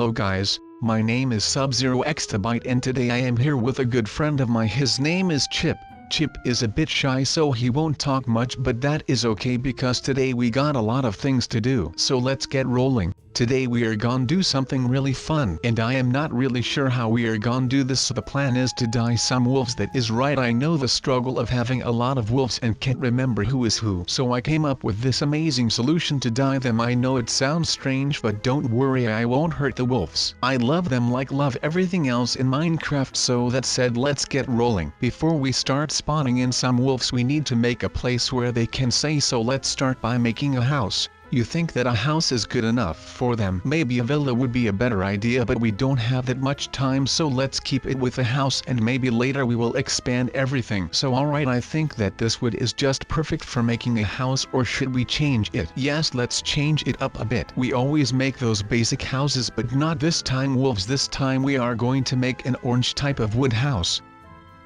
Hello guys, my name is SubZeroExtabyte and today I am here with a good friend of mine. His name is Chip. Chip is a bit shy so he won't talk much, but that is okay because today we got a lot of things to do. So let's get rolling. Today we are gonna do something really fun and I am not really sure how we are gonna do this, so the plan is to dye some wolves. That is right, I know the struggle of having a lot of wolves and can't remember who is who. So I came up with this amazing solution to dye them. I know it sounds strange, but don't worry, I won't hurt the wolves. I love them like love everything else in Minecraft. So that said, let's get rolling. Before we start spawning in some wolves we need to make a place where they can stay, so let's start by making a house. You think that a house is good enough for them? Maybe a villa would be a better idea, but we don't have that much time, so let's keep it with a house and maybe later we will expand everything. So alright, I think that this wood is just perfect for making a house, or should we change it? Yes, let's change it up a bit. We always make those basic houses, but not this time wolves. This time we are going to make an orange type of wood house.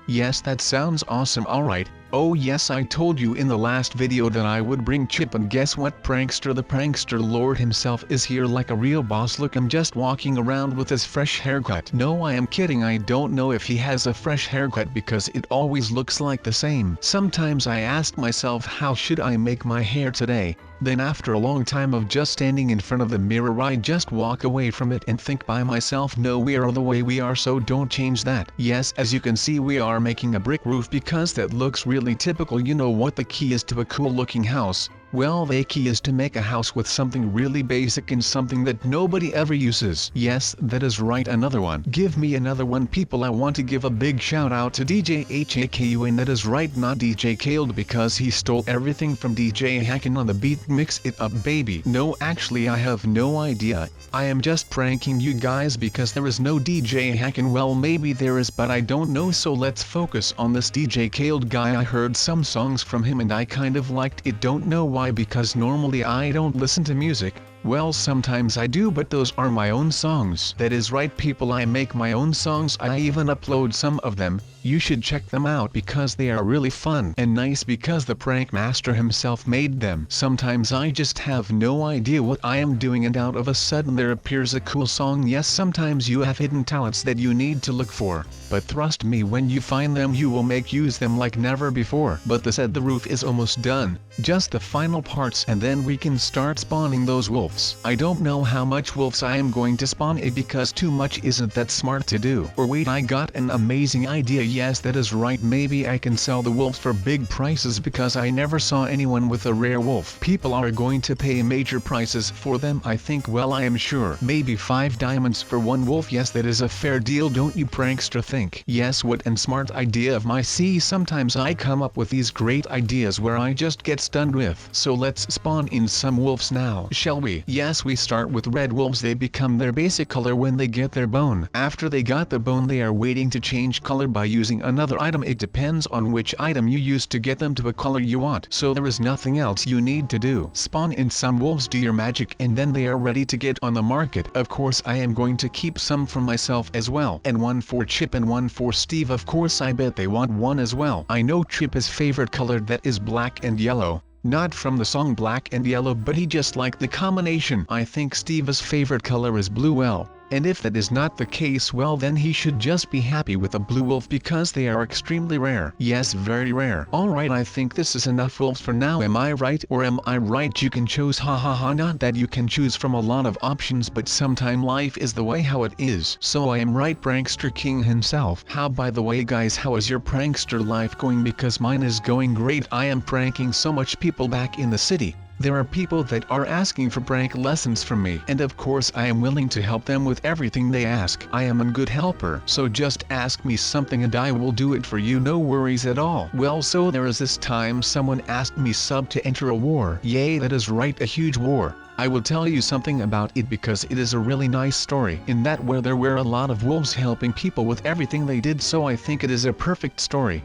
Yes, that sounds awesome. Alright. Oh yes, I told you in the last video that I would bring Chip, and guess what? Prankster, the prankster lord himself, is here like a real boss. Look, I'm just walking around with his fresh haircut. No, I am kidding. I don't know if he has a fresh haircut because it always looks like the same. Sometimes I ask myself, how should I make my hair today? Then after a long time of just standing in front of the mirror I just walk away from it and think by myself, no, we are the way we are, so don't change that. Yes, as you can see we are making a brick roof because that looks really typical. You know what the key is to a cool looking house? Well, the key is to make a house with something really basic and something that nobody ever uses. Yes, that is right, another one. Give me another one. People, I want to give a big shout out to DJ HAKU, and that is right, not DJ Khaled, because he stole everything from DJ Hackin on the beat. Mix it up, baby. No, actually I have no idea. I am just pranking you guys because there is no DJ Hackin. Well, maybe there is, but I don't know, so let's focus on this DJ Khaled guy. I heard some songs from him and I kind of liked it. Don't know why, because normally I don't listen to music. Well, sometimes I do, but those are my own songs. That is right, people, I make my own songs. I even upload some of them. You should check them out because they are really fun and nice because the prank master himself made them. Sometimes I just have no idea what I am doing and out of a sudden there appears a cool song. Yes, sometimes you have hidden talents that you need to look for, but trust me, when you find them you will make use them like never before. But the roof is almost done, just the final parts, and then we can start spawning those wolves. I don't know how much wolves I am going to spawn it because too much isn't that smart to do. Or wait, I got an amazing idea. Yes, that is right, maybe I can sell the wolves for big prices because I never saw anyone with a rare wolf. People are going to pay major prices for them, I think. Well, I am sure maybe 5 diamonds for one wolf. Yes, that is a fair deal, don't you prankster think? Yes, what an smart idea of mine. See, sometimes I come up with these great ideas where I just get stunned with. So let's spawn in some wolves now, shall we? Yes, we start with red wolves. They become their basic color when they get their bone. After they got the bone they are waiting to change color by using another item. It depends on which item you use to get them to a color you want. So there is nothing else you need to do. Spawn in some wolves, do your magic, and then they are ready to get on the market. Of course I am going to keep some for myself as well, and one for Chip and one for Steve. Of course I bet they want one as well. I know Chip's favorite color, that is black and yellow. Not from the song Black and Yellow, but he just liked the combination. I think Steve's favorite color is blue. Well, and if that is not the case, well then he should just be happy with a blue wolf because they are extremely rare. Yes, very rare. Alright, I think this is enough wolves for now. Am I right, or am I right? You can choose, hahaha. Not that you can choose from a lot of options, but sometime life is the way how it is. So I am right, prankster king himself. How, by the way guys, how is your prankster life going? Because mine is going great. I am pranking so much people back in the city. There are people that are asking for prank lessons from me, and of course I am willing to help them with everything they ask. I am a good helper, so just ask me something and I will do it for you, no worries at all. Well, so there is this time someone asked me sub to enter a war. Yay, that is right, a huge war. I will tell you something about it because it is a really nice story. In that where there were a lot of wolves helping people with everything they did, so I think it is a perfect story.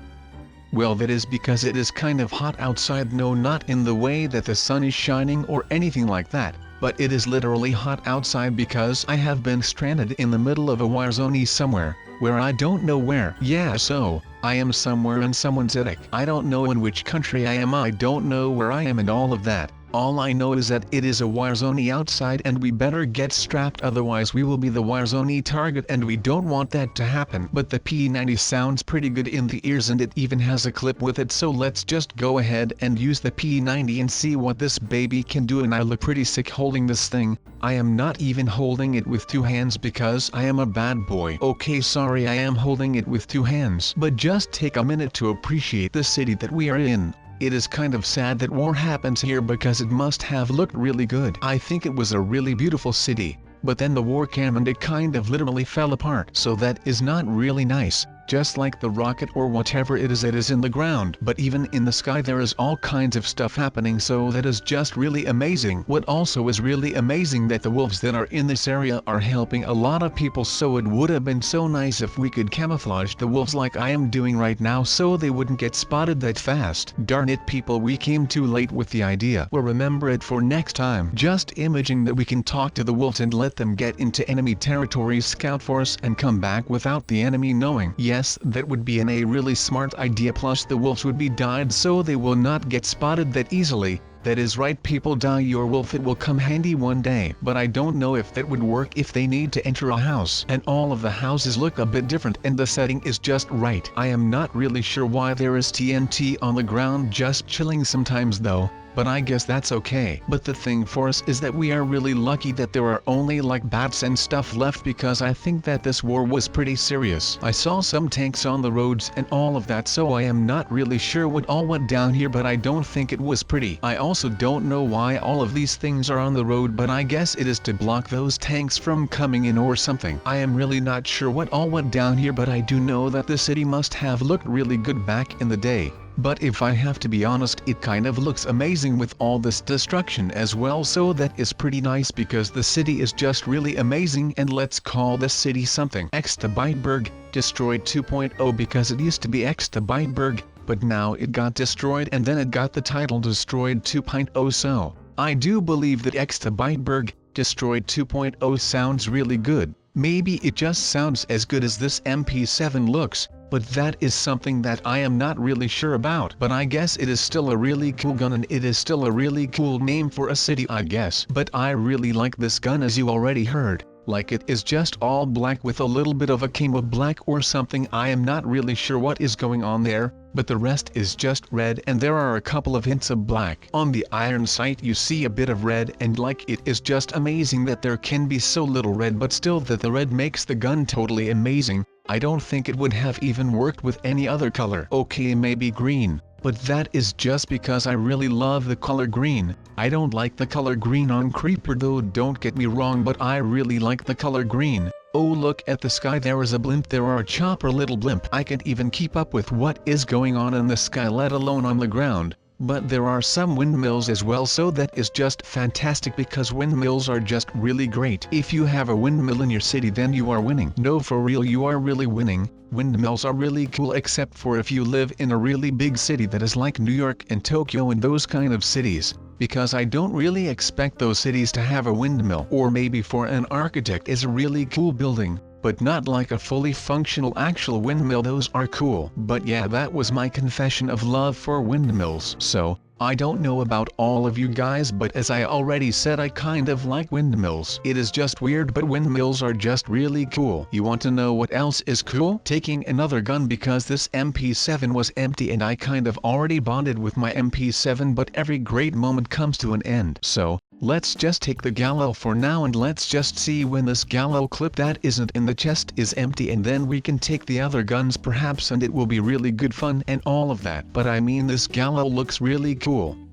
Well, that is because it is kind of hot outside. No, not in the way that the sun is shining or anything like that, but it is literally hot outside because I have been stranded in the middle of a war zone somewhere, where I don't know where. Yeah, so I am somewhere in someone's attic. I don't know in which country I am, I don't know where I am and all of that. All I know is that it is a Warzone outside and we better get strapped, otherwise we will be the Warzone target and we don't want that to happen. But the P90 sounds pretty good in the ears and it even has a clip with it, so let's just go ahead and use the P90 and see what this baby can do. And I look pretty sick holding this thing. I am not even holding it with two hands because I am a bad boy. Okay, sorry, I am holding it with two hands. But just take a minute to appreciate the city that we are in. It is kind of sad that war happens here because it must have looked really good. I think it was a really beautiful city, but then the war came and it kind of literally fell apart. So that is not really nice. Just like the rocket or whatever it is in the ground. But even in the sky there is all kinds of stuff happening, so that is just really amazing. What also is really amazing that the wolves that are in this area are helping a lot of people, so it would have been so nice if we could camouflage the wolves like I am doing right now so they wouldn't get spotted that fast. Darn it people, we came too late with the idea. We'll remember it for next time. Just imagine that we can talk to the wolves and let them get into enemy territory, scout for us and come back without the enemy knowing. Yes, that would be a really smart idea, plus the wolves would be died so they will not get spotted that easily. That is right people, dye your wolf, it will come handy one day. But I don't know if that would work if they need to enter a house and all of the houses look a bit different and the setting is just right. I am not really sure why there is TNT on the ground just chilling sometimes though, but I guess that's okay. But the thing for us is that we are really lucky that there are only like bats and stuff left, because I think that this war was pretty serious. I saw some tanks on the roads and all of that, so I am not really sure what all went down here, but I don't think it was pretty. I also don't know why all of these things are on the road, but I guess it is to block those tanks from coming in or something. I am really not sure what all went down here, but I do know that the city must have looked really good back in the day. But if I have to be honest, it kind of looks amazing with all this destruction as well, so that is pretty nice because the city is just really amazing. And let's call this city something. Extabyteburg, destroyed 2.0, because it used to be Extabyteburg, but now it got destroyed and then it got the title destroyed 2.0, so I do believe that Extabyteburg, destroyed 2.0 sounds really good. Maybe it just sounds as good as this MP7 looks, but that is something that I am not really sure about. But I guess it is still a really cool gun and it is still a really cool name for a city, I guess. But I really like this gun, as you already heard. Like, it is just all black with a little bit of a camo black or something. I am not really sure what is going on there, but the rest is just red and there are a couple of hints of black. On the iron sight you see a bit of red, and like, it is just amazing that there can be so little red, but still that the red makes the gun totally amazing. I don't think it would have even worked with any other color. Okay, maybe green, but that is just because I really love the color green. I don't like the color green on Creeper though, don't get me wrong, but I really like the color green. Oh, look at the sky, there is a blimp, there are a chopper, little blimp. I can't even keep up with what is going on in the sky, let alone on the ground. But there are some windmills as well, so that is just fantastic because windmills are just really great. If you have a windmill in your city, then you are winning. No, for real, you are really winning. Windmills are really cool, except for if you live in a really big city that is like New York and Tokyo and those kind of cities. Because I don't really expect those cities to have a windmill. Or maybe for an architect is a really cool building, but not like a fully functional actual windmill. Those are cool. But yeah, that was my confession of love for windmills. So, I don't know about all of you guys, but as I already said, I kind of like windmills. It is just weird, but windmills are just really cool. You want to know what else is cool? Taking another gun, because this MP7 was empty and I kind of already bonded with my MP7, but every great moment comes to an end. So, let's just take the Galil for now and let's just see when this Galil clip that isn't in the chest is empty, and then we can take the other guns perhaps, and it will be really good fun and all of that. But I mean, this Galil looks really cool.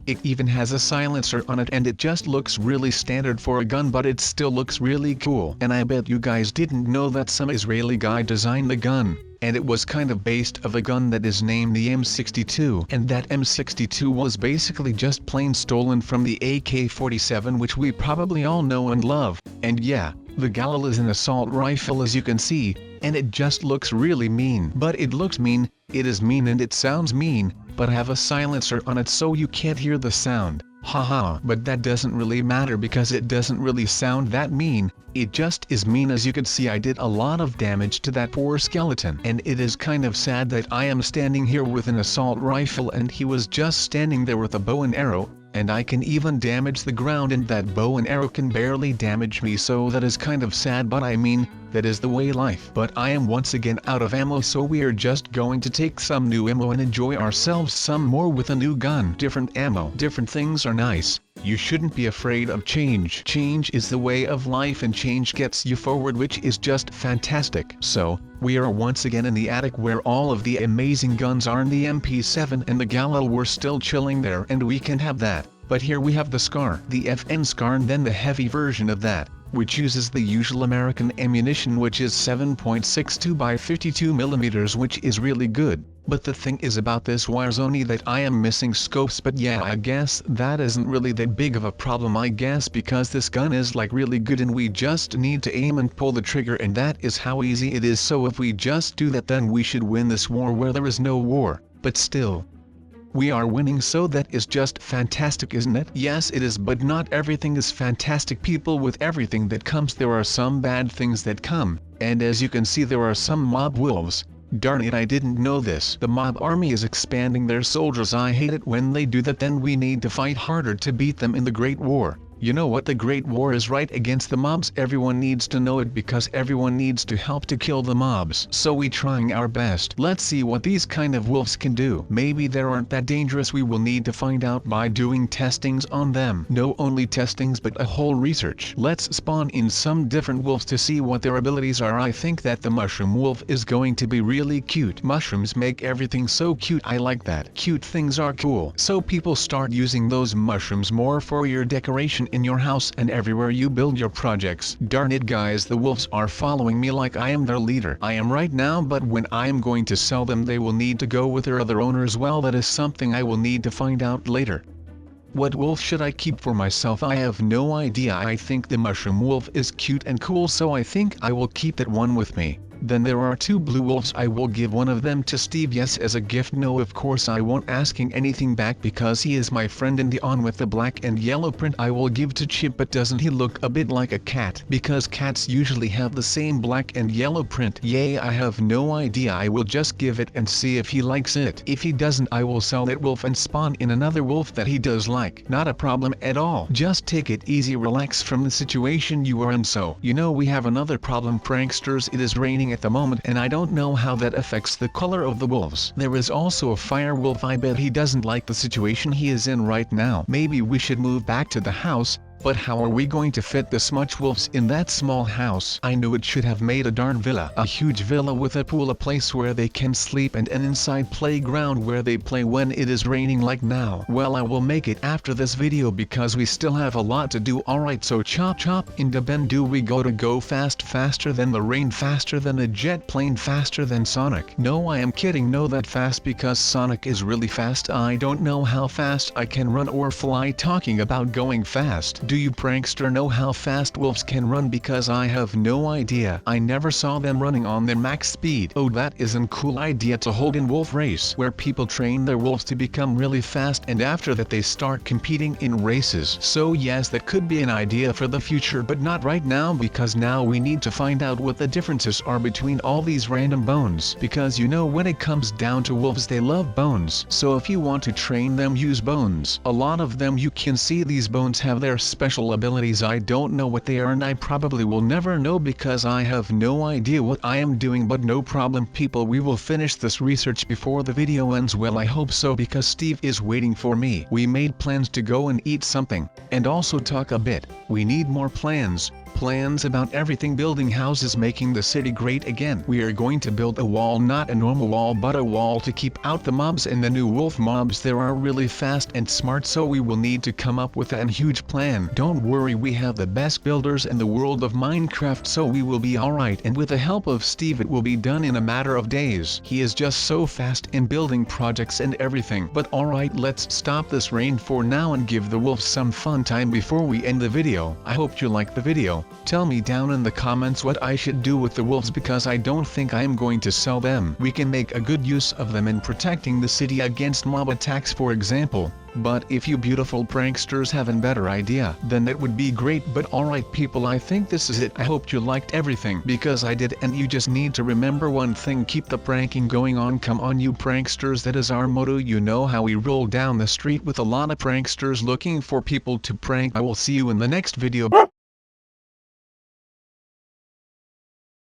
It even has a silencer on it and it just looks really standard for a gun, but it still looks really cool. And I bet you guys didn't know that some Israeli guy designed the gun, and it was kind of based of a gun that is named the M62, and that M62 was basically just plain stolen from the AK-47, which we probably all know and love. And yeah, the Galil is an assault rifle, as you can see, and it just looks really mean. But it looks mean, it is mean, and it sounds mean, but have a silencer on it so you can't hear the sound. Haha, but that doesn't really matter because it doesn't really sound that mean. It just is mean. As you can see, I did a lot of damage to that poor skeleton, and it is kind of sad that I am standing here with an assault rifle and he was just standing there with a bow and arrow. and I can even damage the ground, and that bow and arrow can barely damage me, so that is kind of sad, but I mean, that is the way life. But I am once again out of ammo, so we are just going to take some new ammo and enjoy ourselves some more with a new gun. Different ammo, different things are nice. You shouldn't be afraid of change. Change is the way of life, and change gets you forward, which is just fantastic. So, we are once again in the attic where all of the amazing guns are, in the MP7 and the Galil were still chilling there, and we can have that. But here we have the SCAR, the FN SCAR, and then the heavy version of that, which uses the usual American ammunition, which is 7.62 by 52 millimeters, which is really good. But the thing is about this Warzone that I am missing scopes, but yeah, I guess that isn't really that big of a problem, I guess, because this gun is like really good and we just need to aim and pull the trigger, and that is how easy it is. So if we just do that, then we should win this war where there is no war. But still, we are winning, so that is just fantastic, isn't it? Yes, it is, but not everything is fantastic, people. With everything that comes, there are some bad things that come, and as you can see, there are some mob wolves. Darn it, I didn't know this. The mob army is expanding their soldiers. I hate it when they do that. Then we need to fight harder to beat them in the Great War. You know what the Great War is, right? Against the mobs. Everyone needs to know it because everyone needs to help to kill the mobs. So we trying our best. Let's see what these kind of wolves can do. Maybe they aren't that dangerous. We will need to find out by doing testings on them. No only testings, but a whole research. Let's spawn in some different wolves to see what their abilities are. I think that the mushroom wolf is going to be really cute. Mushrooms make everything so cute. I like that. Cute things are cool. So people start using those mushrooms more for your decoration in your house and everywhere you build your projects. Darn it, guys, the wolves are following me like I am their leader. I am right now, but when I am going to sell them, they will need to go with their other owners. Well, that is something I will need to find out later. What wolf should I keep for myself? I have no idea. I think the mushroom wolf is cute and cool, so I think I will keep that one with me. Then there are two blue wolves. I will give one of them to Steve, yes, as a gift. No, of course I won't asking anything back because he is my friend. And the on with the black and yellow print I will give to Chip, but doesn't he look a bit like a cat? Because cats usually have the same black and yellow print. Yay, I have no idea. I will just give it and see if he likes it. If he doesn't, I will sell that wolf and spawn in another wolf that he does like. Not a problem at all. Just take it easy, relax from the situation you are in. So, you know, we have another problem, pranksters. It is raining at the moment, and I don't know how that affects the color of the wolves. There is also a fire wolf. I bet he doesn't like the situation he is in right now. Maybe we should move back to the house. But how are we going to fit this much wolves in that small house? I knew it should have made a darn villa. A huge villa with a pool, a place where they can sleep, and an inside playground where they play when it is raining like now. Well, I will make it after this video because we still have a lot to do. Alright, so chop chop into Ben. Do we go fast, faster than the rain, faster than a jet plane, faster than Sonic? No, I am kidding. No, that fast because Sonic is really fast. I don't know how fast I can run or fly. Talking about going fast, do you prankster know how fast wolves can run? Because I have no idea. I never saw them running on their max speed. Oh, that is a cool idea to hold in wolf race where people train their wolves to become really fast, and after that they start competing in races. So yes, that could be an idea for the future, but not right now, because now we need to find out what the differences are between all these random bones. Because you know, when it comes down to wolves, they love bones. So if you want to train them, use bones. A lot of them, you can see these bones have their special abilities. I don't know what they are, and I probably will never know because I have no idea what I am doing. But no problem, people, we will finish this research before the video ends. Well, I hope so, because Steve is waiting for me. We made plans to go and eat something and also talk a bit. We need more plans about everything, building houses, making the city great again. We are going to build a wall, not a normal wall, but a wall to keep out the mobs, and the new wolf mobs there are really fast and smart, so we will need to come up with a huge plan. Don't worry, we have the best builders in the world of Minecraft, so we will be alright, and with the help of Steve it will be done in a matter of days. He is just so fast in building projects and everything. But alright, let's stop this rain for now and give the wolves some fun time before we end the video. I hope you liked the video. Tell me down in the comments what I should do with the wolves because I don't think I am going to sell them. We can make a good use of them in protecting the city against mob attacks for example. But if you beautiful pranksters have a better idea, then that would be great. But alright people, I think this is it. I hope you liked everything because I did, and you just need to remember one thing: keep the pranking going on. Come on you pranksters, that is our motto. You know how we roll down the street with a lot of pranksters looking for people to prank. I will see you in the next video.